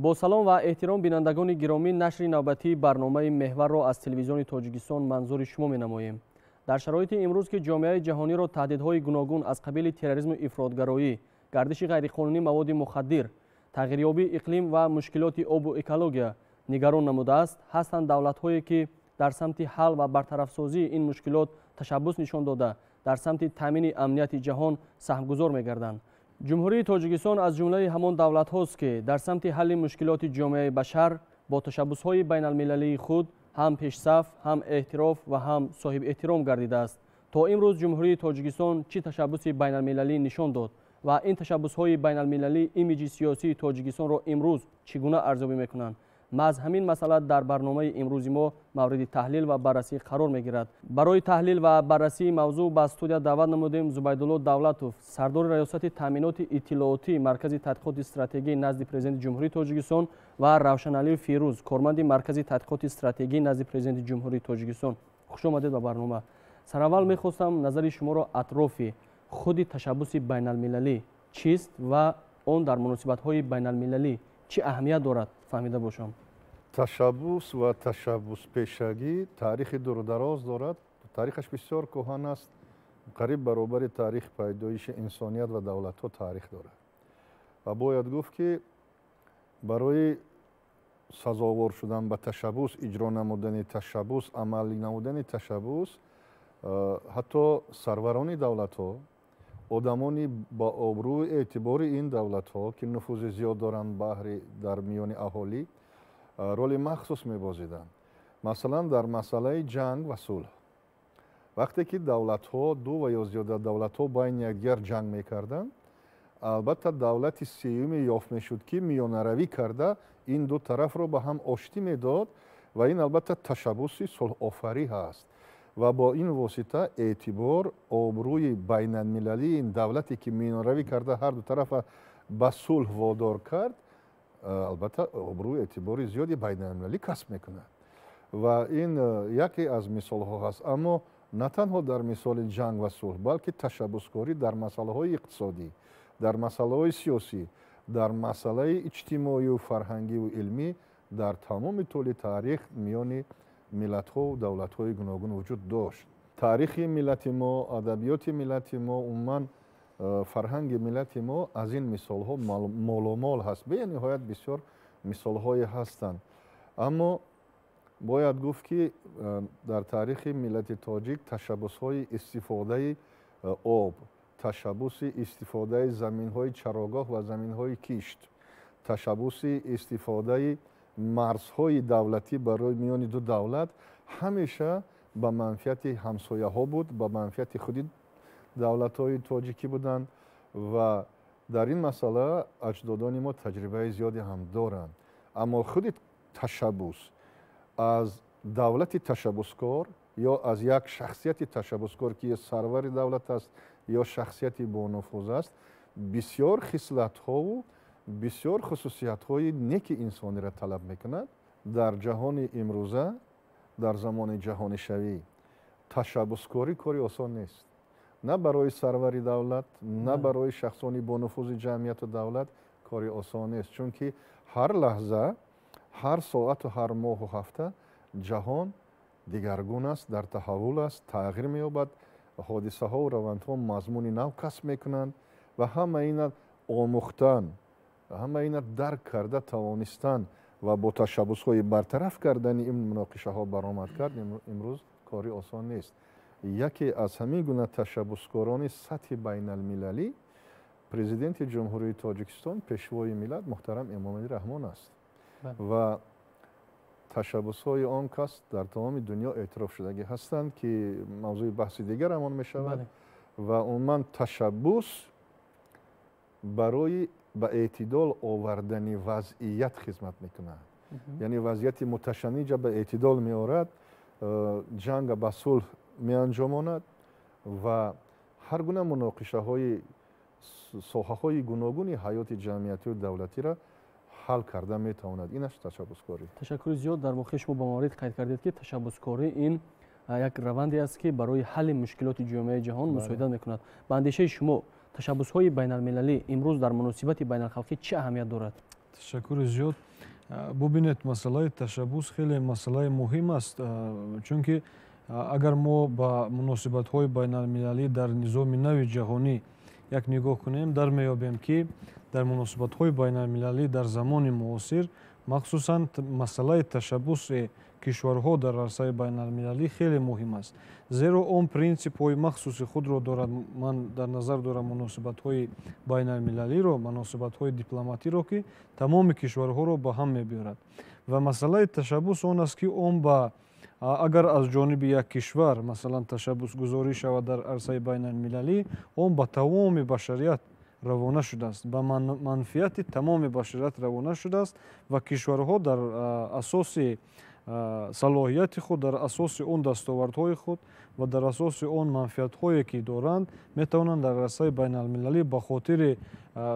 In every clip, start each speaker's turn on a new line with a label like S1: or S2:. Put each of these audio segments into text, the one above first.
S1: با سلام و احترام بینندگان گرامی، نشر نوبتی برنامه محور را از تلویزیون تاجیکستان منظور شما می‌نماییم. در شرایط امروز که جامعه جهانی را تهدیدهای گوناگون از قبیل تروریسم و افراطگرایی، گردش غیرقانونی مواد مخدر، تغییریابی اقلیم و مشکلات آب و اکولوژی نگران نموده است، هستند دولت‌هایی که در سمت حل و برطرف‌سازی این مشکلات تشبث نشان داده در سمت تامین امنیت جهان سهمگذار می‌گردند. جمهوری تاجیکستان از جمله همان دولت هاست که در سمت حل مشکلات جامعه بشر با تشبث های بین المللی خود هم پیشصف، هم اعتراف و هم صاحب احترام گردیده است. تا امروز جمهوری تاجیکستان چه تشبث بین المللی نشان داد و این تشبث های بین المللی ایمیج سیاسی تاجیکستان را امروز چگونه ارزیابی میکنند؟ از همین مسئله در برنامه امروز ما مورد تحلیل و بررسی قرار میگیرد. برای تحلیل و بررسی موضوع به استودیو دعوت نمودیم زبیدالله دولتوف، سردار ریاست تامینات اطلاعاتی مرکز تحقیقات استراتژی نزد پرزیدنت جمهوری تاجیکستان و روشنعلی فیروز، کارمند مرکز تحقیقات استراتژی نزد پرزیدنت جمهوری تاجیکستان. خوش آمدید به برنامه. سرول میخواستم نظر شما را اطراف خود تشبث بین المللی چیست و آن در مناسبت های بین المللی چه اهمیت دارد فهمیده باشم.
S2: تشبث و تشبث پیشگی تاریخ دوردراز دارد. تاریخش بسیار کهن است. قریب برابر تاریخ پیدایش انسانیت و دولت ها تاریخ دارد. و باید گفت که برای سزاوار شدن به تشبث، اجرا نمودن تشبث، عملی نمودن تشبث، حتی سروران دولت ها، آدمانی با آبرو اعتبار این دولت ها که نفوذ زیاد دارند در میان اهالی رول مخصوص می‌بازیدند. مثلا در مسئله جنگ و صلح، وقتی که دولت ها دو و یا زیاده دولت ها بین یکدیگر جنگ می‌کردند، البته دولت سیومی یافت می‌شد که میانه‌روی کرده این دو طرف را به هم آشتی می‌داد و این البته تشبث صلح آفری هست و با این واسطه اعتبار آبروی بین المللی این دولتی که میانه‌روی کرده هر دو طرف به صلح وادار کرد، البته آبروی اعتبار زیادی بین المللی کسب میکنه و این یکی از مثال ها هست. اما نه تنها در مثال جنگ و صلح بلکه تشبثکاری در مسئله های اقتصادی، در مسئله های سیاسی، در مسئله اجتماعی و فرهنگی و علمی در تمام طول تاریخ میان ملت ها و دولت های گوناگون وجود داشت. تاریخ ملت ما، ادبیات ملت ما، عموما فرهنگ ملت ما از این مثال ها مالامال هست. به نهایت بسیار مثال های هستند. اما باید گفت که در تاریخ ملت تاجیک تشبث های استفاده آب، تشبث استفاده زمین های چراگاه و زمین های کشت، تشبث استفاده مرزهای دولتی برای میان دو دولت همیشه به منفعت همسایه ها بود، به منفعت خود دولت های تاجیکی بودند و در این مسئله اجدادان ما تجربه زیادی هم دارند. اما خود تشبث از دولت تشبثکار یا از یک شخصیت تشبثکار که سرور دولت است یا شخصیت با نفوذ است، بسیار خصلت ها و بسیار خصوصیت های نیک انسانی را طلب میکند. در جهان امروزه، در زمان جهان شوی، تشبثکاری کاری آسان نیست. نه برای سروری دولت، نه برای شخصانی با نفوذ جمعیت و دولت کاری آسان نیست، چون که هر لحظه، هر ساعت و هر ماه و هفته جهان دیگرگون است، در تحول است، تغییر می‌یابد، حادثه ها و روندها مضمون نو کسب میکنند و همه اینا آموختن، همه اینا درک کرده توانستن و با تشبث های برطرف کردن این مناقشه ها برآمد کرد امروز کاری آسان نیست. یکی از همین گونه تشبثکاران سطح بین المللی پرزیدنت جمهوری تاجیکستان، پیشوای ملت محترم امام علی رحمان است و تشبث های آن کس در تمام دنیا اعتراف شدگی هستند که موضوع بحث دیگر همان می شود و عموما تشبث برای به اعتدال آوردن وضعیت خدمت میکنه. یعنی وضعیت متشنج به اعتدال می آورد، جنگ به صلح می انجاماند و هر گونه مناقشه های ساحه های گوناگون حیات جمعیتی و دولتی را حل کرده می تواند. اینش تشبثکاری.
S1: تشکر زیاد. در واقع شما با مورد قید کردید که تشبثکاری این یک روندی است که برای حل مشکلات جامعه جهان مساعدت میکند. به اندیشه شما تشبث های بین المللی امروز در مناسبت بین الخلقی چه اهمیت دارد؟
S3: ташаккури зиёд. Бубинед, масъалаи ташаббус хеле масъалаи муҳим аст, чунки агар мо ба муносибатҳои байналмилалӣ дар низоми нави ҷаҳонӣ як нигоҳ кунем, дар меёбем ки дар муносибатҳои байналмилалӣ дар замони муосир махсусан масъалаи ташаббуси кишварҳо дар арсаи байналмилалӣ хеле муҳим аст. Зеро он принсипҳои махсуси худро дорад. Ман дар назар дорам муносибатҳои байналмилалиро, муносибатҳои дипломатиро, ки тамоми кишварҳоро ба ҳам мебиёрад. Ва масъалаи ташаббус он аст, ки он ба агар аз ҷониби як кишвар масалан ташаббусгузорӣ шавад дар арсаи байналмилалӣ, он ба тамоми башарият равона шудааст, ба манфиати тамоми башарият равона шудааст ва кишварҳо дар асоси салоҳияти худ, дар асоси он дастовардҳои худ ва дар асоси он манфиатҳое ки доранд, метавонанд дар арсаи байналмилалӣ ба хотири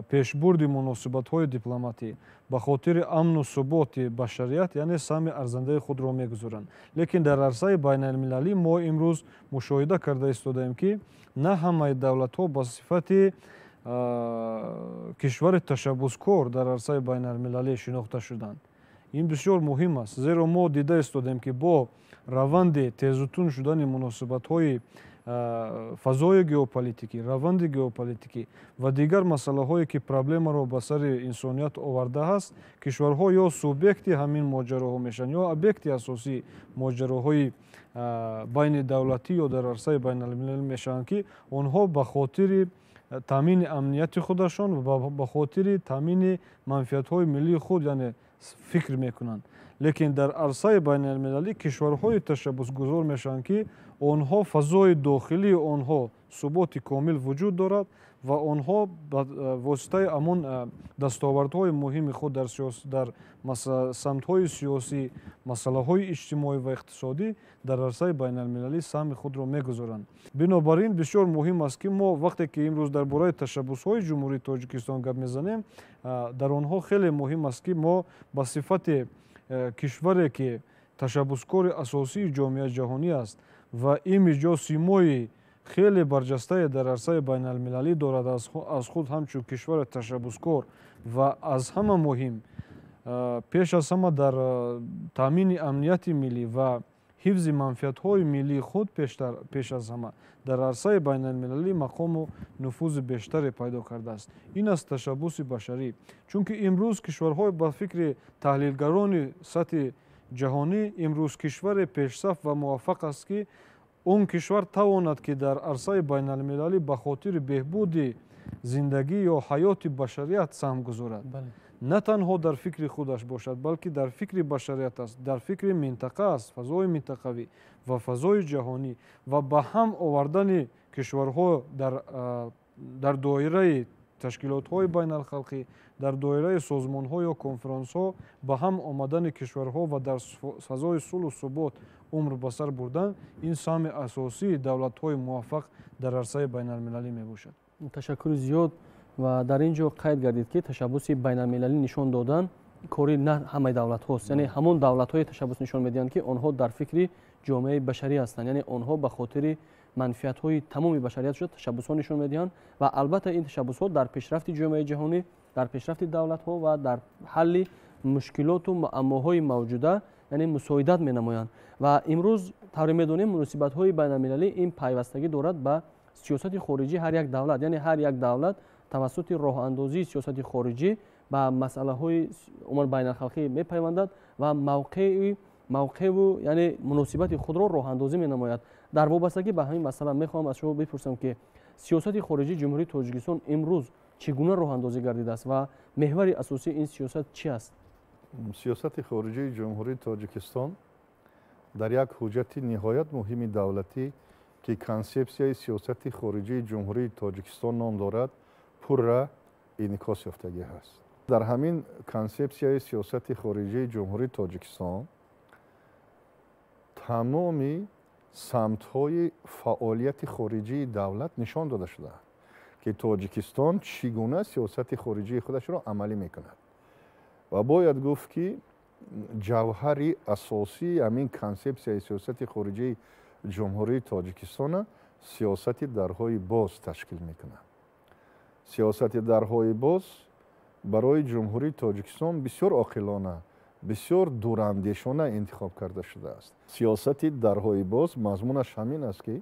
S3: пешбурди муносибатҳои дипломатӣ, ба хотири амну суботи башарият, яъне сами арзандаи худро мегузоранд. Лекин дар арсаи байналмилалӣ мо имрӯз мушоҳида карда истодаем, ки на ҳамаи давлатҳо ба сифати кишвари ташаббускор дар арсаи байналмилалӣ шинохта шуданд. ин бисёр муҳим аст, зеро мо дида истодем, ки бо раванди тезутун шудани муносибатҳои фазои геополитикӣ, раванди геополитикӣ ва дигар масъалаҳое ки проблемаро ба сари инсоният овардааст, кишварҳо ё субъекти ҳамин моҷароҳо мешаванд, ё объекти асосии моҷароҳои байни давлатӣ ё дар арсаи байналмилалӣ мешаванд, ки онҳо ба хотири таъмини амнияти худашон ва ба хотири таъмини манфиатҳои миллии худ яъне фикр мекунанд. Лекин дар арсаи байналмилалӣ кишварҳои ташаббусгузор мешаванд, ки онҳо фазои дохилии онҳо суботи комил вуҷуд дорад ва онҳо ба воситаи амон дастовардҳои муҳими худ дар самтҳои сиёсӣ, масъалаҳои иҷтимоӣ ва иқтисодӣ дар арсаи байналмилалӣ сами худро мегузоранд. Бинобар ин бисёр муҳим аст, ки мо вақте ки имрӯз дар бораи ташаббусҳои ҷумҳурии Тоҷикистон гап мезанем, дар онҳо хеле муҳим аст, ки мо ба сифати кишваре ки ташаббускори асосии ҷомеаи ҷаҳонӣ аст ва имиҷо симои хеле барҷастае дар арсаи байналмилалӣ дорад аз худ ҳамчун кишвари ташаббускор ва аз ҳама муҳим пеш аз ҳама дар таъмини амнияти миллӣ ва ҳифзи манфиатҳои миллии худ пеш аз ҳама дар арсаи байналмилалӣ мақому нуфузи бештаре пайдо кардааст. Ин аст ташаббуси башарӣ. Чунки имрӯз кишварҳо ба фикри таҳлилгарони сатҳи ҷаҳонӣ имрӯз кишваре пешсаф ва муваффақ аст, ки он кишвар тавонад, ки дар арсаи байналмилалӣ ба хотири беҳбуди зиндагӣ ё ҳаёти башарият саҳм гузорад. На танҳо дар фикри худаш бошад, балки дар фикри башарият аст, дар фикри минтақа аст, фазои минтақавӣ ва фазои ҷаҳонӣ ва ба ҳам овардани кишварҳо дар доираи ташкилотҳои байналхалқӣ, дар доираи созмонҳо ё конферансҳо ба ҳам омадани кишварҳо ва дар фазои сулҳу субот умр ба сар бурдан, ин саҳми асосии давлатҳои муваффақ дар арсаи байналмилалӣ мебошад.
S1: ташаккури зиёд. ва дар ин ҷо қайд гардид, ки ташаббуси байналмилалӣ нишон додан кори на ҳамаи давлатҳост, яъне ҳамон давлатҳое ташаббус нишон медиҳанд, ки онҳо дар фикри ҷомеаи башарӣ ҳастанд, яъне онҳо ба хотири манфиатҳои тамоми башарият шуд ташаббусҳо нишон медиҳанд ва албатта ин ташаббусҳо дар пешрафти ҷомеаи ҷаҳонӣ, дар пешрафти давлатҳо ва дар ҳалли мушкилоту муаммоҳои мавҷуда яъне мусоидат менамоянд. ва имрӯз тавре медонем муносибатҳои байналмилалӣ ин пайвастагӣ дорад ба сиёсати хориҷии ҳар як давлат, яъне ҳар як давлат тавассути роҳандозии сиёсати хориҷӣ ба масъалаҳои умуман байналхалқӣ мепайвандад ва мавқеъу яъне муносибати худро роҳандозӣ менамояд. дар вобастагӣ ба ҳамин масъала мехоҳам аз шумо бипурсам, ки сиёсати хориҷии ҷумҳурии Тоҷикистон имрӯз чӣ гуна роҳандозӣ гардидааст ва меҳвари асосии ин сиёсат чӣ аст?
S2: сиёсати хориҷии ҷумҳурии Тоҷикистон дар як ҳуҷҷати ниҳоят муҳими давлатӣ, ки консепсияи сиёсати хориҷии ҷумҳурии Тоҷикистон ном дорад, пурра инъикос ёфтагӣ ҳаст. дар ҳамин консепсияи сиёсати хориҷии ҷумҳурии Тоҷикистон тамоми самтҳои фаъолияти хориҷии давлат нишон дода шудаанд, ки Тоҷикистон чӣ гуна сиёсати хориҷии худашро амалӣ мекунад. ва бояд гуфт, ки ҷавҳари асосии ҳамин консепсияи сиёсати хориҷии ҷумҳурии Тоҷикистона сиёсати дарҳои боз ташкил мекунад. сиёсати дарҳои боз барои ҷумҳурии Тоҷикистон бисёр оқилона, бисёр дурандешона интихоб карда шудааст. Сиёсати дарҳои боз мазмунаш ҳамин аст, ки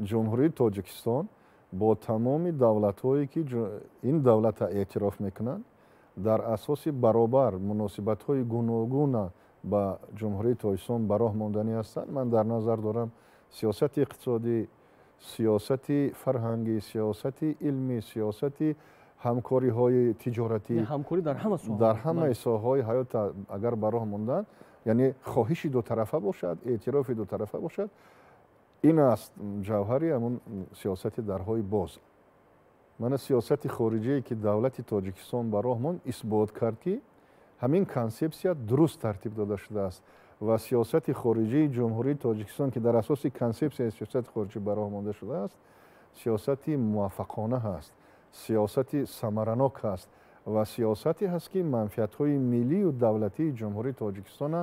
S2: ҷумҳурии Тоҷикистон бо тамоми давлатҳое ки ин давлатро эътироф мекунанд дар асоси баробар муносибатҳои гуногуна ба ҷумҳурии Тоҷикистон ба роҳ монданӣ ҳастанд. Ман дар назар дорам сиёсати иқтисодӣ, сиёсати фарҳангӣ, сиёсати илмӣ, сиёсати ҳамкориҳои тиҷоратӣ,
S1: ҳамкорӣ
S2: дар ҳамаи соҳаҳои ҳаёт агар ба роҳ монданд, яъне хоҳиши дутарафа бошад, эътирофи дутарафа бошад, ин аст ҷавҳари ҳамун сиёсати дарҳои боз. мана сиёсати хориҷие ки давлати Тоҷикистон ба роҳ монд исбот кард, ки ҳамин консепсия дуруст тартиб дода шудааст ва сиёсати хориҷии ҷумҳурии Тоҷикистон ки дар асоси консепсияи сиёсати хориҷӣ ба роҳ монда шудааст, сиёсати муваффақона ҳаст, сиёсати самаранок ҳаст ва сиёсате ҳаст, ки манфиатҳои миллию давлатии ҷумҳурии Тоҷикистона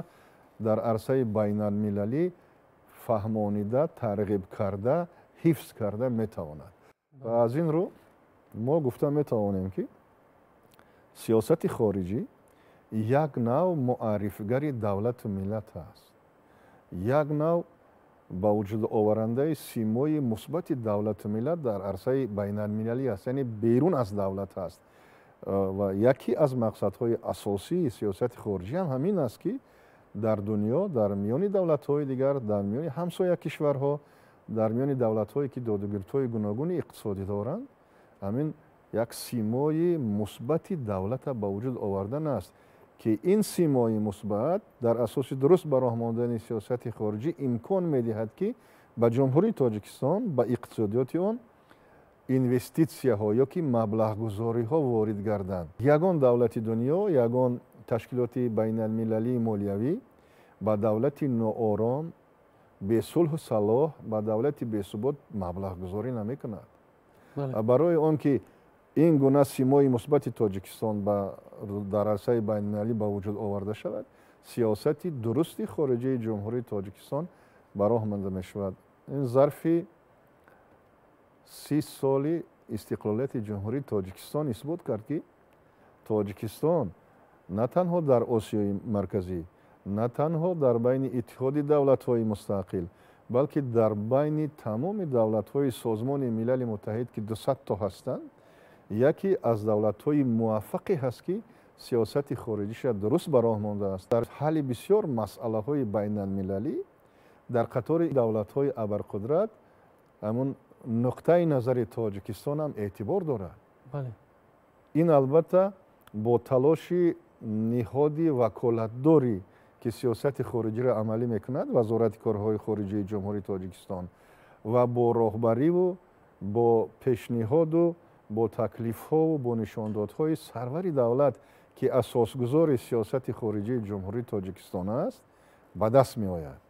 S2: дар арсаи байналмилалӣ фаҳмонида, тарғиб карда, ҳифз карда метавонад. ва аз ин рӯ мо гуфта метавонем, ки сиёсати хориҷӣ як нав муаррифгари давлату миллат аст. Як нав ба вуҷуд оварандаи симои мусбати давлату миллат дар арсаи байналмилалӣ аст, яъне берун аз давлат аст. ва яке аз мақсадҳои асосии сиёсати хориҷӣ ҳам ҳамин аст, ки дар дунё, дар миёни давлатҳои дигар, дар миёни ҳамсоя кишварҳо, дар миёни давлатҳое ки додугирдҳои гуногуни иқтисодӣ доранд, ҳамин як симои мусбати давлата ба вуҷуд овардан аст, ки ин симои мусбат дар асоси дуруст ба роҳ мондани сиёсати хориҷӣ имкон медиҳад, ки ба ҷумҳурии Тоҷикистон, ба иқтисодиёти он инвеститсияҳо ёки маблағгузориҳо ворид гарданд. Ягон давлати дунё, ягон ташкилоти байналмилалии молиявӣ ба давлати ноором, бесулҳу салоҳ, ба давлати бесубот маблағгузорӣ намекунад. барои он ки ин гуна симои мусбати Тоҷикистон дар арсаи байналмилалӣ ба вуҷуд оварда шавад, сиёсати дурусти хориҷии ҷумҳурии Тоҷикистон ба роҳ монда мешавад. ин зарфи 30 соли истиқлолияти ҷумҳурии Тоҷикистон исбот кард, ки Тоҷикистон на танҳо дар Осиёи марказӣ, на танҳо дар байни иттиҳоди давлатҳои мустақил, балки дар байни тамоми давлатҳои созмони милали муттаҳид ки 200 то ҳастанд, яке аз давлатҳои муваффақе ҳаст, ки сиёсати хориҷиша дуруст ба роҳ мондааст. дар ҳалли бисёр масъалаҳои байналмилалӣ дар қатори давлатҳои абарқудрат ҳамун нуқтаи назари Тоҷикистон ҳам эътибор дорад. ин албатта бо талоши ниҳоди ваколатдорӣ ки сиёсати хориҷиро амалӣ мекунад, вазорати корҳои хориҷии ҷумҳурии Тоҷикистон, ва бо роҳбариву бо пешниҳоду бо таклифҳову бо нишондодҳои сарвари давлат ки асосгузори сиёсати хориҷии ҷумҳурии Тоҷикистон аст, ба даст меояд.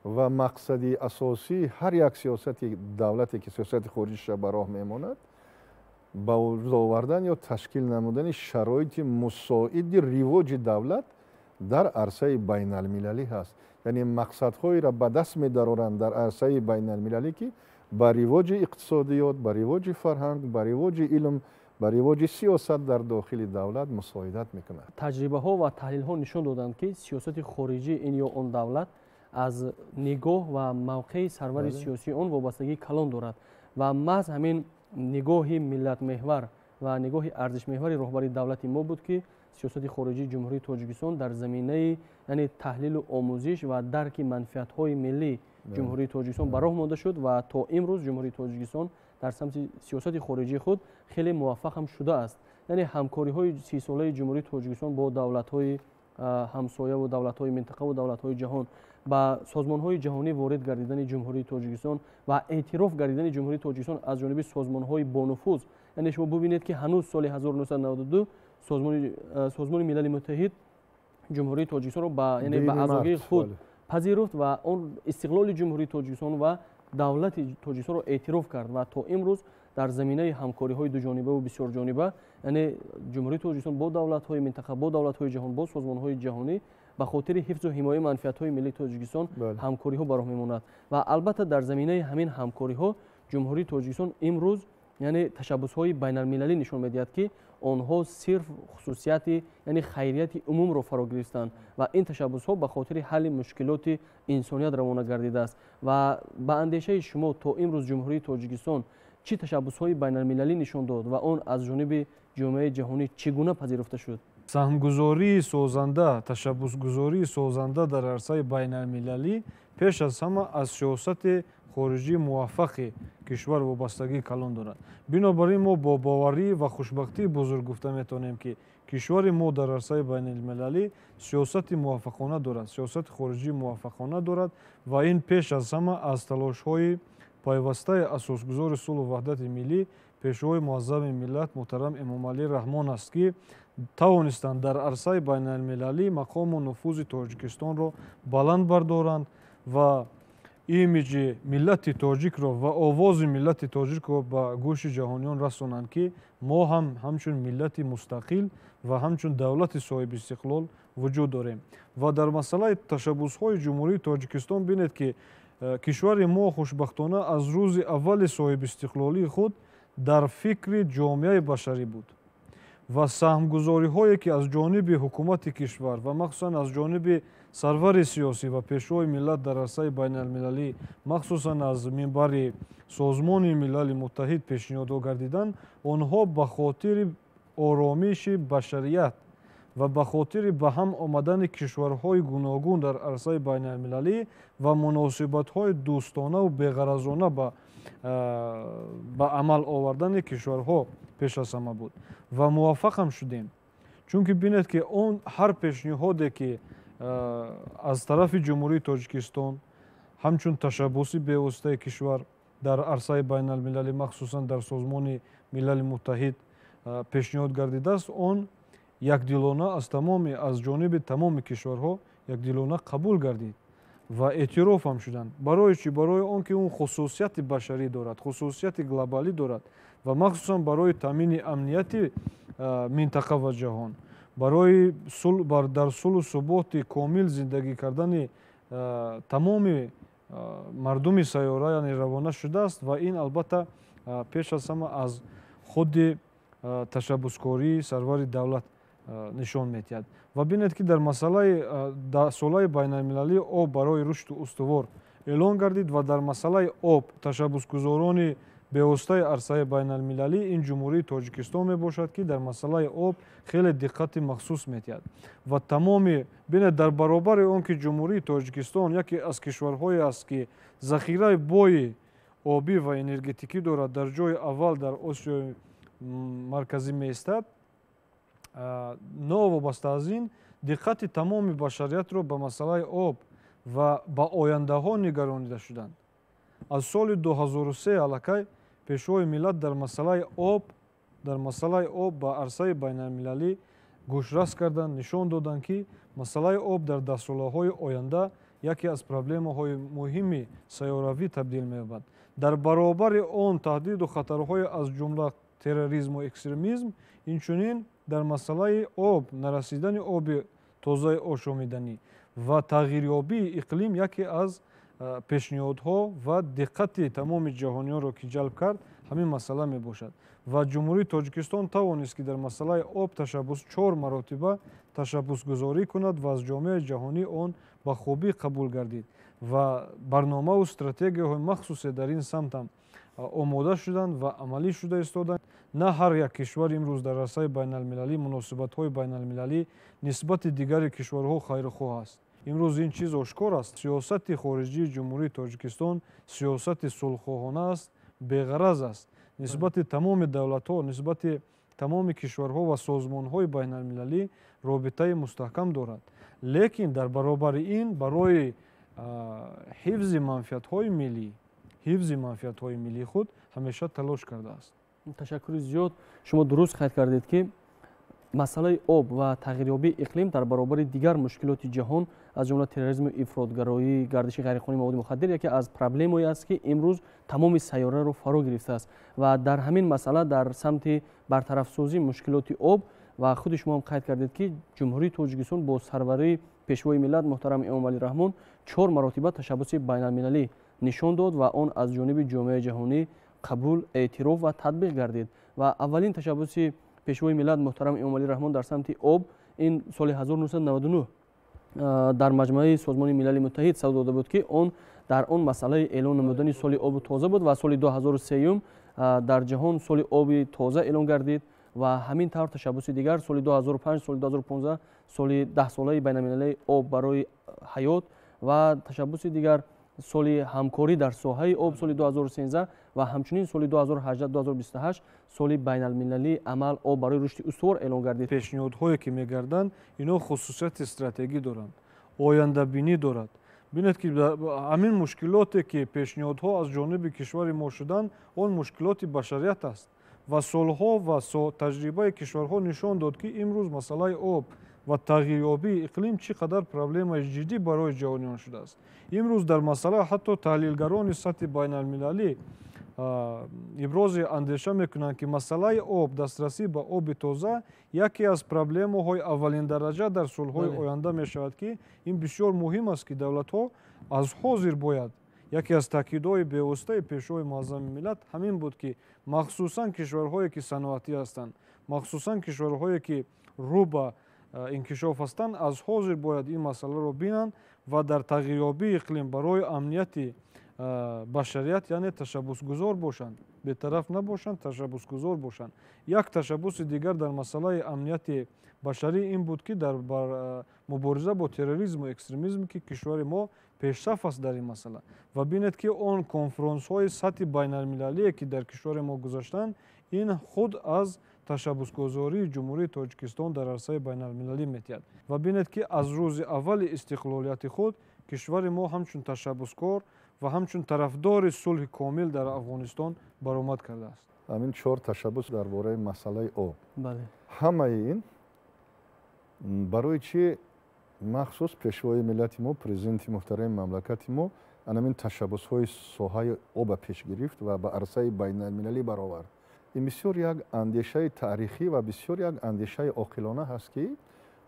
S2: ва мақсади асосии ҳар як сиёсати давлате ки сиёсати хориҷиша ба роҳ мемонад, ба вуҷуд овардан ё ташкил намудани шароити мусоиди ривоҷи давлат дар арсаи байналмилалӣ ҳаст. яъне мақсадҳоеро ба даст медароранд дар арсаи байналмилалӣ, ки ба ривоҷи иқтисодиёт, ба ривоҷи фарҳанг, ба ривоҷи илм, ба ривоҷи сиёсат дар дохили давлат мусоидат мекунад.
S1: таҷрибаҳо ва таҳлилҳо нишон доданд, ки сиёсати хориҷии ин ё он давлат аз нигоҳ ва мавқеи сарвари сиёсии он вобастагии калон дорад ва маҳз ҳамин нигоҳи миллатмеҳвар ва нигоҳи арзишмеҳвари роҳбари давлати мо буд, ки сиёсати хориҷии ҷумҳурии Тоҷикистон дар заминаи яъне таҳлилу омӯзиш ва дарки манфиатҳои миллии ҷумҳурии Тоҷикистон ба роҳ монда шуд ва то имрӯз ҷумҳурии Тоҷикистон дар самти сиёсати хориҷии худ хеле муваффақ ҳам шудааст. яъне ҳамкориҳои 30 солаи ҷумҳурии Тоҷикистон бо давлатҳои ҳамсояву давлатҳои минтақаву давлатҳои ҷаҳон, ба созмонҳои ҷаҳонӣ ворид гардидани ҷумҳурии Тоҷикистон ва эътироф гардидани ҷумҳурии Тоҷикистон аз ҷониби созмонҳои бонуфуз. яъне шумо бубинед, ки ҳанӯз соли 1992 созмони милали муттаҳид ҷумҳурии Тоҷикистонро ба аъзогии худ пазируфт ва он истиқлоли ҷумҳурии Тоҷикистон ва давлати Тоҷикистонро эътироф кард ва то имрӯз дар заминаи ҳамкориҳои дуҷонибаву бисёрҷониба, яъне ҷумҳурии Тоҷикистон бо давлатҳои минтақа, бо давлатҳои ҷаҳон, бо созмонҳои ҷаҳонӣ ба хотири ҳифзу ҳимояи манфиатҳои миллии Тоҷикистон ҳамкориҳо ба роҳ мемонад. ва албатта дар заминаи ҳамин ҳамкориҳо ҷумҳурии Тоҷикистон имрӯз яъне ташаббусҳои байналмилалӣ нишон медиҳад, ки онҳо сирф хусусияти яъне хайрияти умумро фаро гирифтанд ва ин ташаббусҳо ба хотири ҳалли мушкилоти инсоният равона гардидааст. ва ба андешаи шумо то имрӯз ҷумҳурии тоҷикистон чӣ ташаббусҳои байналмилалӣ нишон дод ва он аз ҷониби ҷомеаи ҷаҳонӣ чӣ гуна пазируфта шуд?
S3: саҳмгузории созанда, ташаббусгузории созанда дар арсаи байналмилалӣ пеш аз ҳама аз сиёсати хориҷӣ муваффақи кишвар вобастагии калон дорад. Бинобар ин мо бо боварӣ ва хушбахтии бузург гуфта метавонем, ки кишвари мо дар арсаи байналмилалӣ сиёсати муваффақона дорад, сиёсати хориҷии муваффақона дорад ва ин пеш аз ҳама аз талошҳои пайвастаи асосгузори сулҳу ваҳдати миллӣ, пешвои муаззами миллат муҳтарам Эмомалӣ Раҳмон аст, ки тавонистанд дар арсаи байналмилалӣ мақому нуфузи Тоҷикистонро баланд бардоранд ва имиҷи миллати тоҷикро ва овози миллати тоҷикро ба гӯши ҷаҳониён расонанд, ки мо ҳамчун миллати мустақил ва ҳамчун давлати соҳиби истиқлол вуҷуд дорем. Ва дар масъалаи ташаббусҳои ҷумҳурии Тоҷикистон бинед, ки кишвари мо хушбахтона аз рӯзи аввали соҳибистиқлолии худ дар фикри ҷомеаи башарӣ буд ва саҳмгузориҳое, ки аз ҷониби ҳукумати кишвар ва махсусан аз ҷониби сарвари сиёсӣ ва пешвои миллат дар арсаи байналмилалӣ, махсусан аз минбари Созмони Милали Муттаҳид пешниҳодҳо гардиданд, онҳо ба хотири оромиши башарият ва ба хотири ба ҳам омадани кишварҳои гуногун дар арсаи байналмилалӣ ва муносибатҳои дӯстонаву беғаразона ба амал овардани кишварҳо пеш аз ҳама буд ва муваффақам шудем. Чунки бинед, ки он ҳар пешниҳоде, ки аз тарафи ҷумҳурии Тоҷикистон ҳамчун ташаббуси бевоситаи кишвар дар арсаи байналмилалӣ, махсусан дар Созмони Милали Муттаҳид пешниҳод гардидааст, он якдилона аз ҷониби тамоми кишварҳо якдилона қабул гардид ва эътироф шуданд. Барои чӣ? Барои он ки он хусусияти башарӣ дорад, хусусияти глобалӣ дорад ва махсусан барои таъмини амнияти минтақа ва ҷаҳон, барои дар сулҳу суботи комил зиндагӣ кардани тамоми мардуми сайёра яъне равона шудааст ва ин албатта пеш аз ҳама аз худи ташаббускории сарвари давлат нишон медиҳад. Ва бинед, ки дар масъалаи солаи байналмилалӣ об барои рушду устувор эълон гардид ва дар масъалаи об ташаббусгузорони бевоситаи арсаи байналмилалӣ ин ҷумҳурии Тоҷикистон мебошад, ки дар масъалаи об хеле диққати махсус медиҳад ва тамоми бинед дар баробари он ки ҷумҳурии Тоҷикистон яке аз кишварҳое аст, ки захираи бои обӣ ва энергетикӣ дорад, дар ҷои аввал дар Осиёи марказӣ меистад, новобаста аз ин диққати тамоми башариятро ба масъалаи об ва ба ояндаҳо нигаронида шуданд. Аз соли 2003 аллакай пешвои миллат дар масъалаи об ба арсаи байналмилалӣ гӯшрас карданд, нишон доданд, ки масъалаи об дар дастсолаҳои оянда яке аз проблемаҳои муҳими сайёравӣ табдил меёбад. Дар баробари он таҳдиду хатарҳое аз ҷумла терроризму экстремизм, инчунин дар масъалаи об, нарасидани оби тозаи ошомиданӣ ва тағйирёбии иқлим яке аз пешниҳодҳо ва диққати тамоми ҷаҳониёнро ки ҷалб кард, ҳамин масъала мебошад. Ва ҷумҳурии Тоҷикистон тавонист, ки дар масъалаи об 4 маротиба ташаббусгузорӣ кунад ва аз ҷомеаи ҷаҳонӣ он ба хубӣ қабул гардид ва барномаву стратегияҳои махсусе дар ин самтам омода шуданд ва амалӣ шуда истоданд. На ҳар як кишвар имрӯз дар арсаи байналмилалӣ муносибатҳои байналмилалӣ нисбати дигари кишварҳо хайрухоҳ аст. имрӯз ин чиз ошкор аст. Сиёсати хориҷии ҷумҳурии Тоҷикистон сиёсати сулҳхоҳона аст, беғараз аст. Нисбати тамоми давлатҳо, нисбати тамоми кишварҳо ва созмонҳои байналмилалӣ робитаи мустаҳкам дорад. Лекин дар баробари ин барои ҳифзи манфиатҳои миллии худ ҳамеша талош кардааст.
S1: ташаккури зиёд. Шумо дуруст қайд кардед, ки масъалаи об ва тағйирёбии иқлим дар баробари дигар мушкилоти ҷаҳон аз ҷумла терроризму ифротгароӣ, гардиши ғайриқонунӣ маводи мухаддир яке аз проблемое аст, ки имрӯз тамоми сайёраро фаро гирифтааст ва дар ҳамин масъала дар самти бартарафсозии мушкилоти об ва худи шумо ҳам қайд кардед, ки ҷумҳурии Тоҷикистон бо сарварии пешвои миллат муҳтарам Эмомалӣ Раҳмон 4 маротиба ташаббуси байналмилалӣ нишон дод ва он аз ҷониби ҷомеаи ҷаҳонӣ қабул, эътироф ва татбиқ гардид. ва аввалин ташаббуси пешвои миллат муҳтарам Эмомалӣ Раҳмон дар самти об ин соли 1999 дар маҷмӯаи Созмони Милали Муттаҳид садо дода буд ки он дар он масъалаи эълон намудани соли оби тоза буд ва соли 2003 дар ҷаҳон соли оби тоза эълон гардид ва ҳамин тавр ташаббуси дигар соли 2005 соли 2015 соли 10-солаи байналмилалии об барои ҳаёт ва ташаббуси дигар соли ҳамкорӣ дар соҳаи об соли 2013 ва ҳамчунин соли 2018-2028 соли байналмилалии амал об барои рушди устувор эълон гардид.
S3: пешниҳодҳое ки мегарданд ино хусусияти стратегӣ доранд, ояндабинӣ дорад. бинед ки ҳамин мушкилоте ки пешниҳодҳо аз ҷониби кишвари мо шуданд он мушкилоти башарият аст ва солҳо ва таҷрибаи кишварҳо нишон дод ки имрӯз масъалаи об ва тағйирёбии иқлим чӣ қадар проблемаи ҷиддӣ барои ҷаҳониён шудааст. имрӯз дар масъала ҳатто таҳлилгарони сатҳи байналмилалӣ ибрози андеша мекунанд ки масъалаи об, дастрасӣ ба оби тоза яке аз проблемаҳои аввалиндараҷа дар солҳои оянда мешавад ки ин бисёр муҳим аст ки давлатҳо аз ҳозир бояд яке аз таъкидҳои бевоситаи пешвои муаззами миллат ҳамин буд ки махсусан кишварҳое ки саноатӣ ҳастанд, махсусан кишварҳое ки рӯ ба инкишоф ҳастанд аз ҳозир бояд ин масъаларо бинанд ва дар тағйирёбии иқлим барои амнияти башарият яъне ташаббусгузор бошанд, бетараф набошанд, ташаббусгузор бошанд. як ташаббуси дигар дар масъалаи амнияти башарӣ ин буд ки дар мубориза бо терроризму экстремизм ки кишвари мо пешсаф аст дар ин масъала ва бинед ки он конфронсҳои сатҳи байналмилалие ки дар кишвари мо гузаштанд ин худ аз ташаббусгузории ҷумҳурии Тоҷикистон дар арсаи байналмилалӣ метиҳад ва бинед ки аз рӯзи аввали истиқлолияти худ кишвари мо ҳамчун ташаббускор ва ҳамчун тарафдори сулҳи комил дар Афғонистон баромад кардааст.
S2: ҳамин 4 ташаббус дар бораи масъалаи об.
S1: бале
S2: ҳамаи ин барои чӣ махсус пешвои миллати мо, президенти муҳтарами мамлакати мо анамин ташаббусҳои соҳаи оба пеш гирифт ва ба арсаи байналмилалӣ баровард. ин бисёр як андешаи таърихӣ ва бисёр як андешаи оқилона ҳаст ки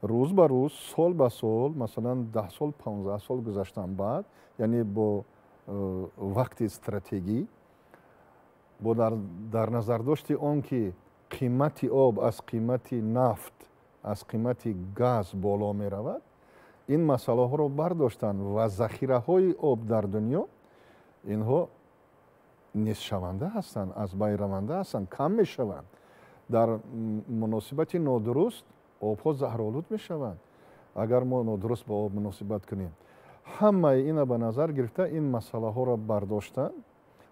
S2: рӯз ба рӯз, сол ба сол, масалан 10 сол, 15 сол гузаштан баъд, яъне бо вақти стратегӣ, бо дар назардошти он ки қимати об аз қимати нафт, аз қимати газ боло меравад, ин масъалаҳоро бардоштанд ва захираҳои об дар дунё инҳо нестшаванда ҳастанд, аз байн раванда ҳастанд, кам мешаванд. дар муносибати нодуруст обҳо заҳролуд мешаванд агар мо нодуруст ба об муносибат кунем. ҳамаи ина ба назар гирифта ин масъалаҳоро бардоштанд,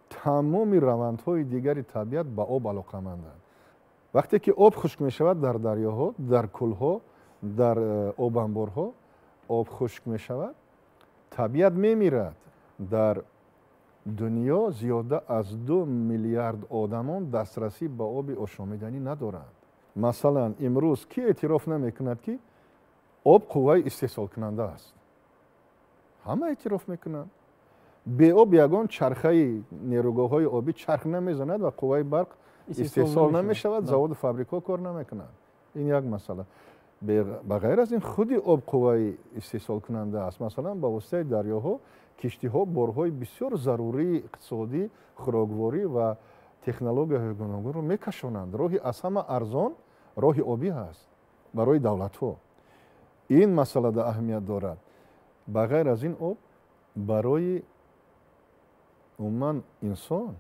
S2: тамоми равандҳои дигари табиат ба об алоқаманданд. вақте ки об хушк мешавад дар дарёҳо, дар кӯлҳо, дар обанборҳо, об хушк мешавад, табиат мемирад. дар дунё зиёда аз 2 миллиард одамон дастрасӣ ба оби ошомиданӣ надоранд. масалан имрӯз ки эътироф намекунад ки об қувваи истеҳсолкунанда аст? ҳама эътироф мекунанд. беоб ягон чархаи нерӯгоҳҳои обӣ чарх намезанад ва қувваи барқ истеҳсол намешавад, заводу фабрикаҳо кор намекунанд. ин як масъала. ба ғайр аз ин худи об қувваи истеҳсолкунанда аст. масалан ба воситаи дарёҳо киштиҳо борҳои бисёр зарурии иқтисодӣ, хӯрокворӣ ва технологияҳои гуногунро мекашонанд. роҳи аз ҳама арзон роҳи обӣ ҳаст барои давлатҳо. ин масъалада аҳамият дорад. ба ғайр аз ин об барои умуман инсон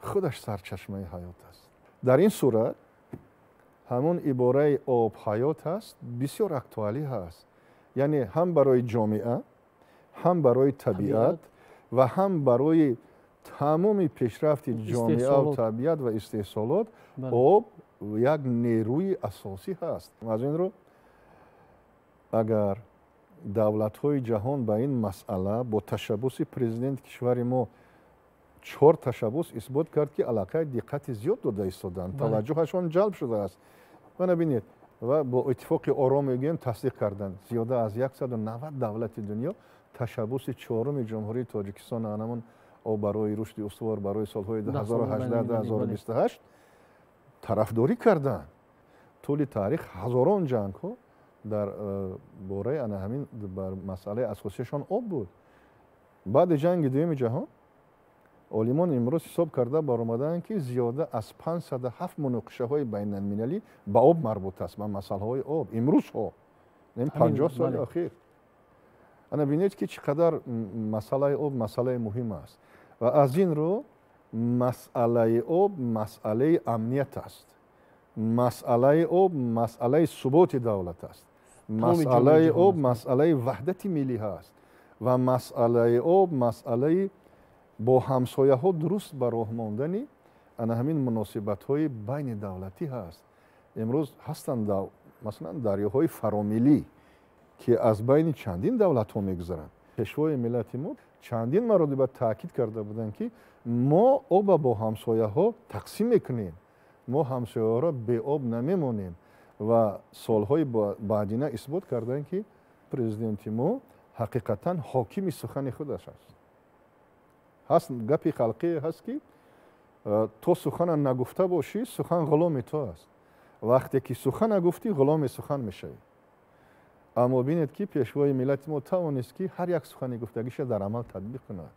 S2: худаш сарчашмаи ҳаёт аст. дар ин сурат ҳамон ибораи об ҳаёт аст бисёр актуалӣ ҳаст. яъне ҳам барои ҷомеа, ҳам барои табиат ва ҳам барои тамоми пешрафти ҷомеаву табиат ва истеҳсолот об як нерӯи асосӣ ҳаст. аз ин рӯ агар давлатҳои ҷаҳон ба ин масъала бо ташаббуси президенти кишвари мо 4 ташаббус исбот кард ки аллакай диққати зиёд дода истоданд, таваҷҷӯҳашон ҷалб шудааст. ва набинед ва бо иттифоқи ором мегӯем тасдиқ карданд зиёда аз 190 давлати дунё ташаббуси 4-уми ҷумҳурии Тоҷикистон анамон об барои рушди устувор барои солҳои 2018-2028 тарафдорӣ карданд. тӯли таърих ҳазорон ҷангҳо дар бораи ана ҳамин бар масъалаи асосияшон об буд. баъди ҷанги дуюми ҷаҳон олимон имрӯз ҳисоб карда баромаданд ки зиёда аз 507 муноқишаҳои байналмилалӣ ба об марбут аст ба масъалаҳои об имрӯзҳо нем 50 соли охир. ана бинед ки чӣ қадар масъалаи об масъалаи муҳим аст ва аз ин рӯ масъалаи об масъалаи амният аст. масъалаи об масъалаи суботи давлат аст. масъалаи об масъалаи ваҳдати миллӣ аст ва масъалаи об масъалаи бо ҳамсояҳо дуруст ба роҳ мондани ана ҳамин муносибатҳои байни давлатӣ ҳаст. имрӯз ҳастанд масалан дарёҳои фаромилӣ ки аз байни чандин давлатҳо мегузаранд. пешвои миллати мо чандин маротиба таъкид карда буданд ки мо оба бо ҳамсояҳо тақсим мекунем, мо ҳамсояҳоро беоб намемонем ва солҳои баъдина исбот карданд ки президенти мо ҳақиқатан ҳокими сухани худаш аст. ҳаст гапи халқие ҳаст ки то сухана нагуфта бошӣ сухан ғуломи то аст. вақте ки сухан нагуфтӣ ғуломи сухан мешавӣ. аммо бинед ки пешвои миллати мо тавонист ки ҳар як сухани гуфтагиша дар амал татбиқ кунад.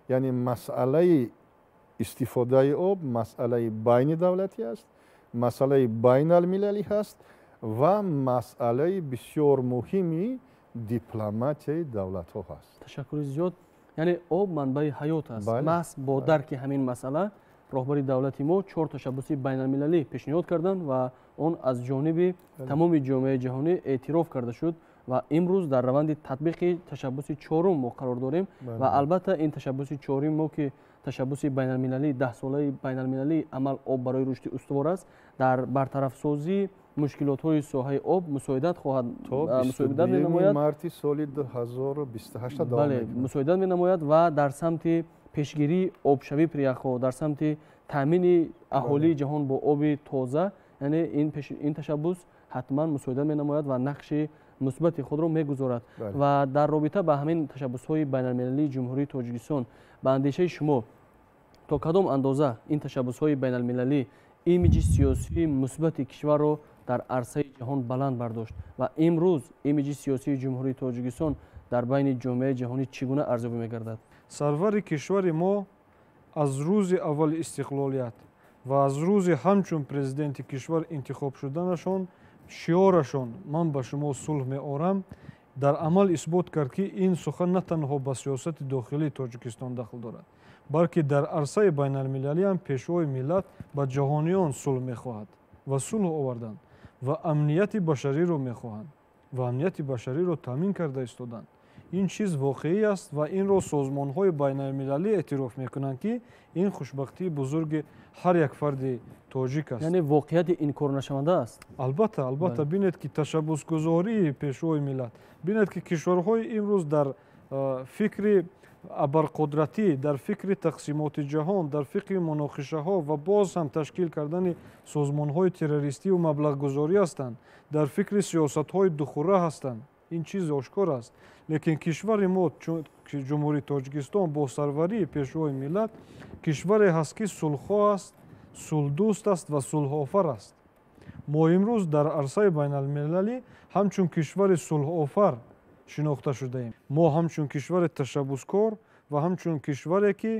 S2: яъне масъалаи истифодаи об масъалаи байни давлатӣ аст, масъалаи байналмилалӣ ҳаст ва масъалаи бисёр муҳими дипломатияи давлатҳо ҳаст.
S1: ташаккури зиёд. яъне об манбаи ҳаёт аст. маҳз бо дарки ҳамин масъала роҳбари давлати мо 4 ташаббуси байналмилалӣ пешниҳод карданд ва он аз ҷониби тамоми ҷомеаи ҷаҳонӣ эътироф карда шуд ва имрӯз дар раванди татбиқи ташаббуси 4 мо қарор дорем ва албатта ин ташаббуси 4 мо ки ташаббуси байналмилалӣ 10 солаи байналмилалии амал об барои рушди устувор аст дар бартарафсозии мушкилотҳои соҳаи об мусоидат хоҳад мусоидат менамояд
S2: марти соли 2028
S1: бале мусоидат менамояд ва дар самти пешгирии обшавӣ прияхҳо дар самти таъмини аҳолии ҷаҳон бо оби тоза яъне ин ташаббус ҳатман мусоидат менамояд ва нақши мусбати худро мегузорад. ва дар робита ба ҳамин ташаббусҳои байналмилалии ҷумҳурии тоҷикистон ба андешаи шумо то кадом андоза ин ташаббусҳои байналмилалӣ имиҷи сиёсии мусбати кишварро дар арсаи ҷаҳон баланд бардошт ва имрӯз имиҷи сиёсии ҷумҳурии тоҷикистон дар байни ҷомеаи ҷаҳонӣ чӣ гуна арзёбӣ мегардад?
S3: сарвари кишвари мо аз рӯзи аввали истиқлолият ва аз рӯзи ҳамчун президенти кишвар интихоб шуданашон шиорашон ман ба шумо сулҳ меорам дар амал исбот кард ки ин сухан на танҳо ба сиёсати дохилии тоҷикистон дахл дорад балки дар арсаи байналмилалӣ ҳам пешвои миллат ба ҷаҳониён сулҳ мехоҳад ва сулҳ оварданд ва амнияти башариро мехоҳанд ва амнияти башариро таъмин карда истоданд. ин чиз воқеӣ аст ва инро созмонҳои байналмилалӣ эътироф мекунанд ки ин хушбахтии бузурги ҳар як фарди тоҷик аст.
S1: яъне воқеияти инкорнашаванда аст.
S3: албатта бинед ки ташаббусгузории пешвои миллат бинед ки кишварҳои имрӯз дар фикри абарқудратӣ дар фикри тақсимоти ҷаҳон дар фикри муноқишаҳо ва боз ҳам ташкил кардани созмонҳои террористиву маблағгузорӣ ҳастанд дар фикри сиёсатҳои духура ҳастанд. ин чиз ошкор аст. лекин кишвари мо ҷумҳурии тоҷикистон бо сарварии пешвои миллат кишваре ҳаст ки сулҳхоҳ аст, сулҳдӯст аст ва сулҳофар аст. мо имрӯз дар арсаи байналмилалӣ ҳамчун кишвари сулҳофар шинохта шудаем. мо ҳамчун кишвари ташаббускор ва ҳамчун кишваре ки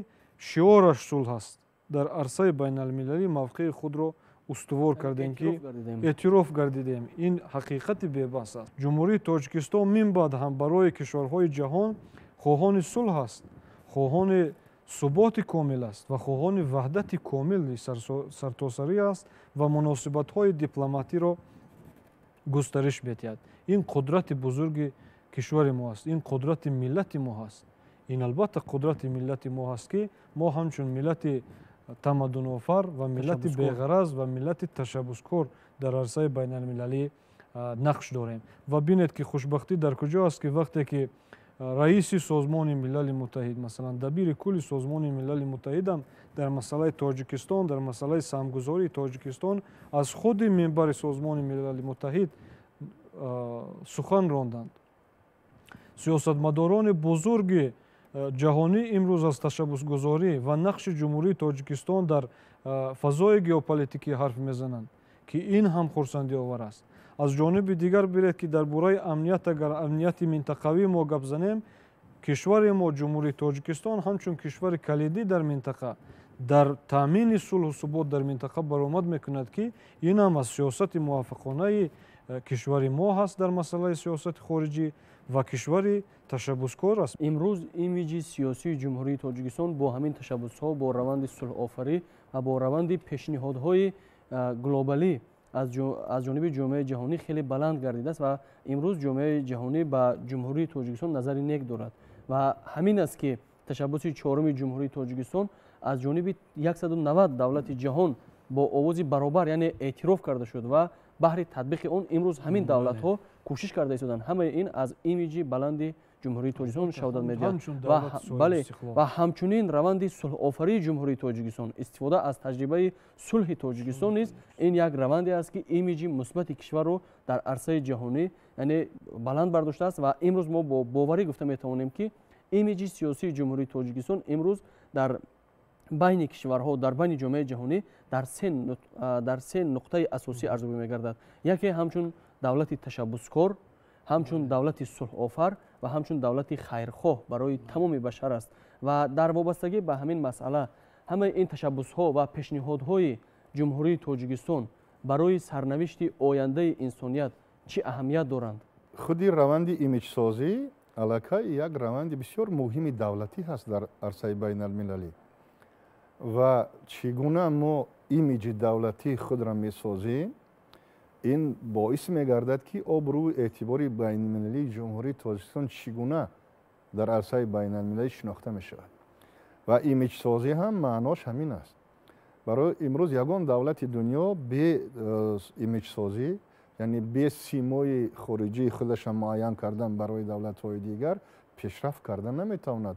S3: шиораш сулҳ аст дар арсаи байналмилалӣ мавқеи худро устувор кардем ки эътироф гардидем. ин ҳақиқати бебаҳс аст. ҷумҳурии тоҷикистон минбаъд ҳам барои кишварҳои ҷаҳон хоҳони сулҳ аст, хоҳони суботи комил аст ва хоҳони ваҳдати комили сартосарӣ аст ва муносибатҳои дипломатиро густариш медиҳад. ин қудрати бузурги кишвари мо аст. ин қудрати миллати мо ҳаст. ин албатта қудрати миллати мо ҳаст ки мо ҳамчун миллати тамаддунофар ва миллати беғараз ва миллати ташаббускор дар арсаи байналмилалӣ нақш дорем. ва бинед ки хушбахтӣ дар куҷо аст ки вақте ки раиси созмони милали муттаҳид масалан дабири кулли созмони милали муттаҳидам дар масъалаи тоҷикистон дар масъалаи самгузории тоҷикистон аз худи минбари созмони милали муттаҳид сухан ронданд. сиёсатмадорони бузурги ҷаҳонӣ имрӯз аз ташаббусгузорӣ ва нақши ҷумҳурии тоҷикистон дар фазои геополитикӣ ҳарф мезананд ки ин ҳам хурсандиовар аст. аз ҷониби дигар биред ки дар бораи амният агар амнияти минтақавӣ мо гап занем кишвари мо ҷумҳурии тоҷикистон ҳамчун кишвари калидӣ дар минтақа дар таъмини сулҳу субот дар минтақа баромад мекунад ки ин ҳам аз сиёсати муваффақонаи кишвари мо ҳаст дар масъалаи сиёсати хориҷӣ ва кишвари ташаббускор аст.
S1: имрӯз имиҷи сиёсии ҷумҳурии тоҷикистон бо ҳамин tashabbusҳо бо раванди сулҳофарӣ ва бо раванди пешниҳодҳои глобалӣ аз ҷониби ҷомеаи ҷаҳонӣ хеле баланд гардидааст ва имрӯз ҷомеаи ҷаҳонӣ ба ҷумҳурии тоҷикистон назари нек дорад ва ҳамин аст ки tashabbuси чоруми ҷумҳурии тоҷикистон аз ҷониби 190 давлати ҷаҳон бо овози баробар яъне эътироф карда шуд ва баҳри татбиқи он имрӯз ҳамин давлатҳо кӯшиш карда истоданд ҳамаи ин аз имиҷи баланди ҷумҳурии тоҷикистон шаҳодат медиҳад ва ҳамчунин раванди сулҳофарии ҷумҳурии тоҷикистон истифода аз таҷрибаи сулҳи тоҷикистон низ ин як раванде аст ки имиҷи мусбати кишварро дар арсаи ҷаҳонӣ яъне баланд бардоштааст ва имрӯз мо бо боварӣ гуфта метавонем ки имиҷи сиёсии ҷумҳурии тоҷикистон имрӯз дар байни кишварҳо дар байни ҷомеаи ҷаҳонӣ дар се нуқтаи асосӣ арзёбӣ мегардад. яке ҳамчун давлати tashabbuskor, ҳамчун давлати сулҳофар ва ҳамчун давлати хайрхоҳ барои тамоми башар аст ва дар вобастагӣ ба ҳамин масъала ҳамаи ин tashabbusҳо ва пешниҳодҳои ҷумҳурии тоҷикистон барои сарнавишти ояндаи инсоният чӣ аҳамият доранд?
S2: худи раванди имиҷсозӣ аллакай як раванди бисёр муҳими давлатӣ ҳаст дар арсаи байналмилалӣ ва чӣ гуна мо имиҷи давлатии худро месозем ин боис мегардад ки обрӯи эътибори байналмилалии ҷумҳурии тоҷикистон чӣ гуна дар арсаи байналмилалӣ шинохта мешавад ва имиҷсозӣ ҳам маънош ҳамин аст. барои имрӯз ягон давлати дунё бе имиҷсозӣ яъне бе симои хориҷии худашро муайян кардан барои давлатҳои дигар пешрафт кардан наметавонад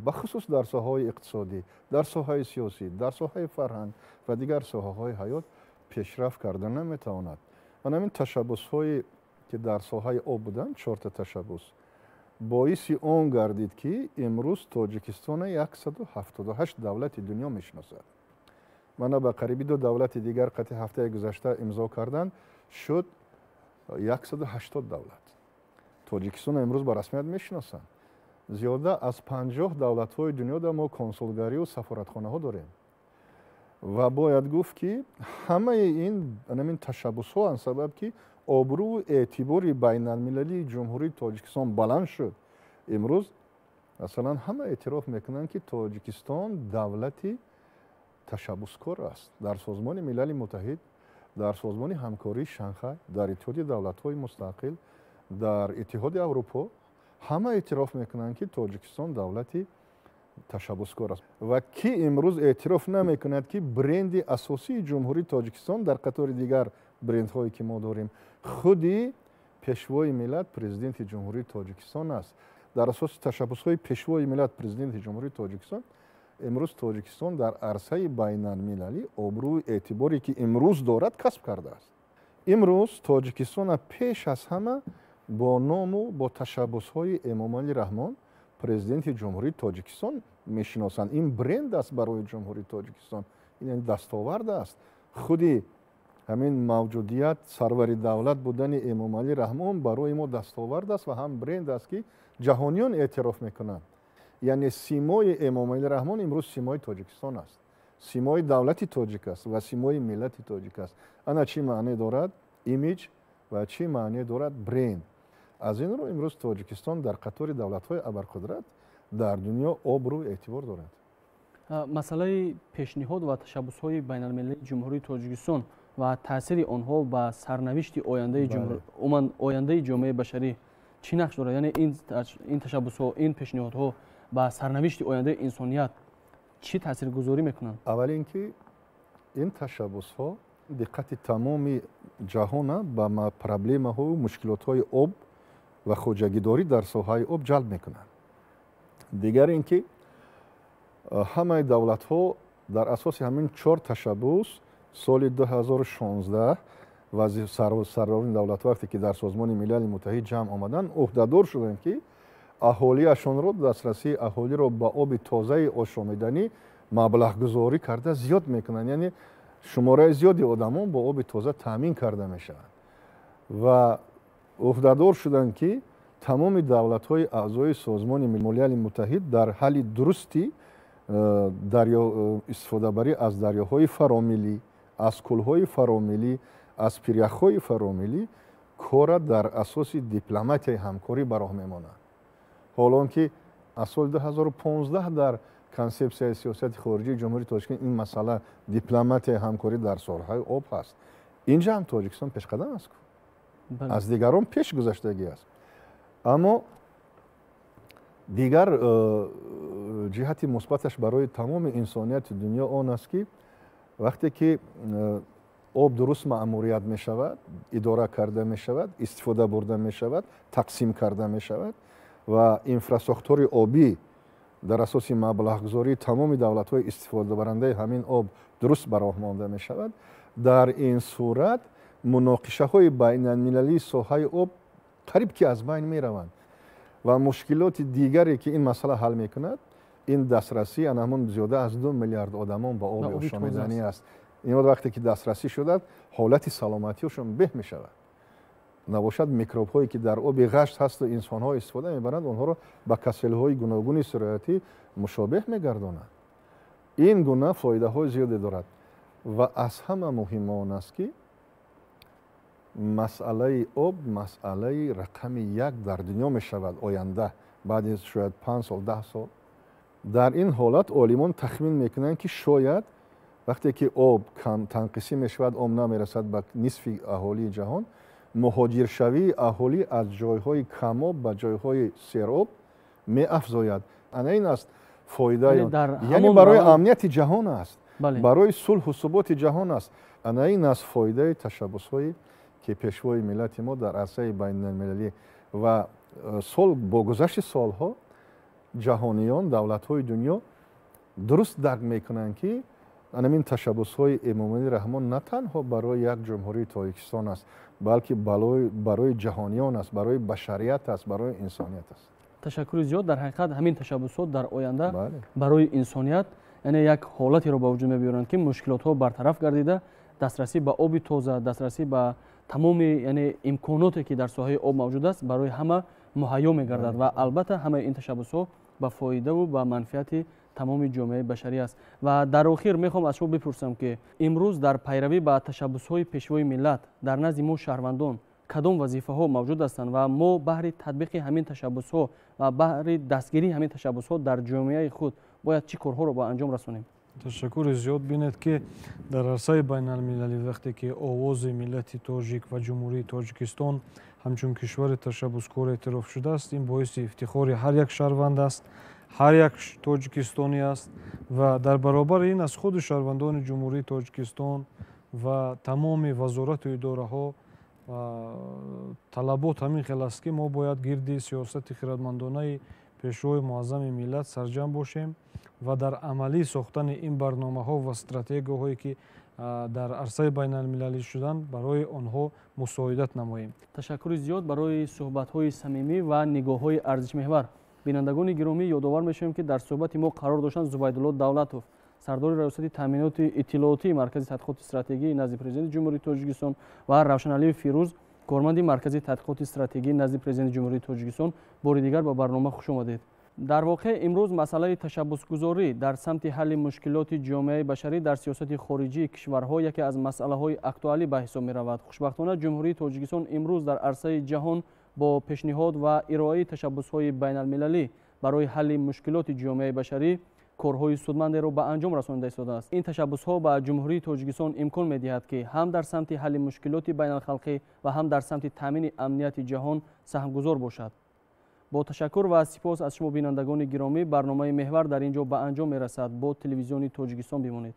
S2: бахусус дар соҳаҳои иқтисодӣ, дар соҳаи сиёсӣ, дар соҳаи фарҳанг ва дигар соҳаҳои ҳаёт пешрафт кардан наметавонад. ва ҳамин tashabbusҳое ки дар соҳаи об буданд 4 tashabbus боиси он гардид ки имрӯз тоҷикистони 178 давлати дунё мешиносад. мана ба қариби 2 давлати дигар қати ҳафтаи гузашта имзо карданд шуд 180 давлат. тоҷикистони имрӯз ба расмият мешиносанд. зиёда аз 50 давлатҳои дунёда мо консулгарию сафоратхонаҳо дорем ва бояд гуфт ки ҳамаи ин tashabbusҳоанд сабаб ки обрӯи эътибори байналмилалии ҷумҳурии тоҷикистон баланд шуд. имрӯз масалан ҳама эътироф мекунанд ки тоҷикистон давлати tashabbuskor аст. дар созмони милали муттаҳид, дар созмони ҳамкории шанхай, дар иттиҳоди давлатҳои мустақил, дар иттиҳоди аврупо ҳама эътироф мекунанд ки тоҷикистон давлати tashabbuskor аст ва ки имрӯз эътироф намекунад ки бренди асосии ҷумҳурии тоҷикистон дар қатори дигар брендҳое ки мо дорем худи пешвои миллат президенти ҷумҳурии тоҷикистон аст. дар асоси tashabbusҳои пешвои миллат президенти ҷумҳурии тоҷикистон имрӯз тоҷикистон дар арсаи байналмилалӣ обрӯи эътиборе ки имрӯз дорад касб кардааст. имрӯз тоҷикистона пеш аз ҳама бо ному бо tashabbusҳои эмомалӣ раҳмон президенти ҷумҳурии тоҷикистон мешиносанд. ин бренд аст барои ҷумҳурии тоҷикистон, ин дастовард аст. худи ҳамин мавҷудият сарвари давлат будани эмомалӣ раҳмон барои мо дастовард аст ва ҳам бренд аст ки ҷаҳониён эътироф мекунанд. яъне симои эмомалӣ раҳмон имрӯз симои тоҷикистон аст, симои давлати тоҷик аст ва симои миллати тоҷик аст. ана чӣ маъне дорад имиҷ ва чӣ маъне дорад бренд. аз ин рӯ имрӯз тоҷикистон дар қатори давлатҳои абарқудрат дар дунё обрӯ эътибор дорад.
S1: масъалаи пешниҳод ва tashabbusҳои байналмилалии ҷумҳурии тоҷикистон ва таъсири онҳо ба сарнавишти ояндаи ҷомеаи башарӣ чӣ нақш дорад? яъне ин tashabbusҳо, ин пешниҳодҳо ба сарнавишти ояндаи инсоният чӣ таъсиргузорӣ мекунанд?
S2: аввал ин ки ин tashabbusҳо диққати тамоми ҷаҳона ба проблемаҳои мушкилотҳои об ва хоҷагидорӣ дар соҳаи об ҷалб мекунанд. дигар ин ки ҳамаи давлатҳо дар асоси ҳамин 4 tashabbus соли 2016 сарварини давлат вақте ки дар созмони милали муттаҳид ҷамъ омаданд уҳдадор шуданд ки аҳолиашонро дастрасии аҳолиро ба оби тозаи ошомиданӣ маблағгузорӣ карда зиёд мекунанд, яъне шумораи зиёди одамон бо оби тоза таъмин карда мешаванд ва уҳдадор шуданд ки тамоми давлатҳои аъзои созмони милали муттаҳид дар ҳалли дурусти истифодабарӣ аз дарёҳои фаромилӣ, аз кӯлҳои фаромилӣ, аз пиряхҳои фаромилӣ кора дар асоси дипломатияи ҳамкорӣ ба роҳ мемонад. ҳолон ки аз соли 2015 дар консепсияи сиёсати хориҷии ҷумҳурии Тоҷикистон ин масъала дипломатияи ҳамкорӣ дар соҳаи об ҳаст. инҷа ҳам Тоҷикистон пешқадам аст, аз дигарон пеш гузаштагӣ аст. аммо дигар ҷиҳати мусбаташ барои тамоми инсонияти дунё он аст ки вақте ки об дуруст маъмурият мешавад, идора карда мешавад, истифода бурда мешавад, тақсим карда мешавад ва инфраструктураи обӣ дар асоси маблағгузории тамоми давлатҳои истифодабарандаи ҳамин об дуруст ба роҳ монда мешавад, дар ин сурат муноқишаҳои байналмилалии соҳаи об қариб ки аз байн мераванд ва мушкилоти дигаре ки ин масъала ҳал мекунад, ин дастрасӣ анамон зиёда аз 2 миллиард одамон ба оби ошомиданӣ аст. ин вақте ки дастрасӣ шудад, ҳолати саломатиашон беҳ мешавад. набошад микробҳое ки дар оби ғашт ҳасту инсонҳо истифода мебаранд, онҳоро ба каселҳои гуногуни сироятӣ мушобеҳ мегардонад. ин гуна фоидаҳои зиёде дорад ва аз ҳама муҳим он аст ки масъалаи об масъалаи рақами 1 дар дунё мешавад оянда, баъди шояд 5 сол 10 сол. дар ин ҳолат олимон тахмин мекунанд ки шояд вақте ки об танқисӣ мешавад, об намерасад ба нисфи аҳолии ҷаҳон, муҳоҷиршавии аҳолӣ аз ҷойҳои камоб ба ҷойҳои сероб меафзояд. ана ин аст фоидаи яъне барои амнияти ҷаҳон аст, барои сулҳу суботи ҷаҳон аст. ана ин аст фоидаи ташаббусҳои ки пешвои миллати мо дар арсаи байналмилалӣ ва бо гузашти солҳо ҷаҳониён, давлатҳои дунё дуруст дарк мекунанд ки анамин ташаббусҳои Эмомалӣ Раҳмон на танҳо барои як ҷумҳурии Тоҷикистон аст, балки барои ҷаҳониён аст, барои башарият аст, барои инсоният аст.
S1: ташаккури зиёд. дар ҳақиқат ҳамин ташаббусот дар оянда барои инсоният яъне як ҳолатеро ба вуҷуд мебиёранд ки мушкилотҳо бартараф гардида, дастрасӣ ба оби тоза, дастрасӣ ба тамоми яъне имконоте ки дар соҳаи об мавҷуд аст барои ҳама муҳайё мегардад ва албатта ҳамаи ин ташаббусҳо ба фоидаву ба манфиати тамоми ҷомеаи башарӣ аст. ва дар охир мехоҳам аз шумо бипурсам ки имрӯз дар пайравӣ ба ташаббусҳои пешвои миллат дар назди мо шаҳрвандон кадом вазифаҳо мавҷуд ҳастанд ва мо баҳри татбиқи ҳамин ташаббусҳо ва баҳри дастгирии ҳамин ташаббусҳо дар ҷомеаи худ бояд чӣ корҳоро ба анҷом расонем?
S3: ташаккури зиёд. бинед ки дар арсаи байналмилалӣ вақте ки овози миллати тоҷик ва ҷумҳурии Тоҷикистон ҳамчун кишвари ташаббускор эътироф шудааст, ин боиси ифтихори ҳар як шаҳрванд аст, ҳар як тоҷикистонӣ аст ва дар баробари ин аз худи шаҳрвандони ҷумҳурии Тоҷикистон ва тамоми вазорату идораҳо талабот ҳамин хел аст ки мо бояд гирди сиёсати хиратмандонаи пешрои муаззами миллат сарҷам бошем ва дар амалӣ сохтани ин барномаҳо ва стратегияҳое ки дар арсаи байналмилалӣ шуданд барои онҳо мусоидат намоем.
S1: ташаккури зиёд барои суҳбатҳои самимӣ ва нигоҳҳои арзишмеҳвар. бинандагони гиромӣ, ёдовар мешавем ки дар суҳбати мо қарор доштанд Зубайдулло Давлатов, сардори раёсати таъминоти иттилоотии маркази тадқиқоти стратегӣ назди президенти ҷумҳурии Тоҷикистон ва Равшаналиев Фирӯз, корманди маркази тадқиқоти стратегӣ назди президенти ҷумҳурии Тоҷикистон, бори дигар ба барнома хуш омадед. дар воқеъ имрӯз масъалаи ташаббусгузорӣ дар самти ҳалли мушкилоти ҷомеаи башарӣ дар сиёсати хориҷии кишварҳо яке аз масъалаҳои актуалӣ ба ҳисоб меравад. хушбахтона ҷумҳурии Тоҷикистон имрӯз дар арсаи ҷаҳон бо пешниҳод ва ироаи ташаббусҳои байналмилалӣ барои ҳалли мушкилоти ҷомеаи башарӣ корҳои судмандеро ба анҷом расонида истодааст. ин ташаббусҳо ба ҷумҳурии Тоҷикистон имкон медиҳад ки ҳам дар самти ҳалли мушкилоти байналхалқӣ ва ҳам дар самти таъмини амнияти ҷаҳон саҳмгузор бошад. бо ташаккур ва сипос аз шумо бинандагони гиромӣ, барномаи меҳвар дар ин ҷо ба анҷом мерасад. бо телевизиони Тоҷикистон бимонед.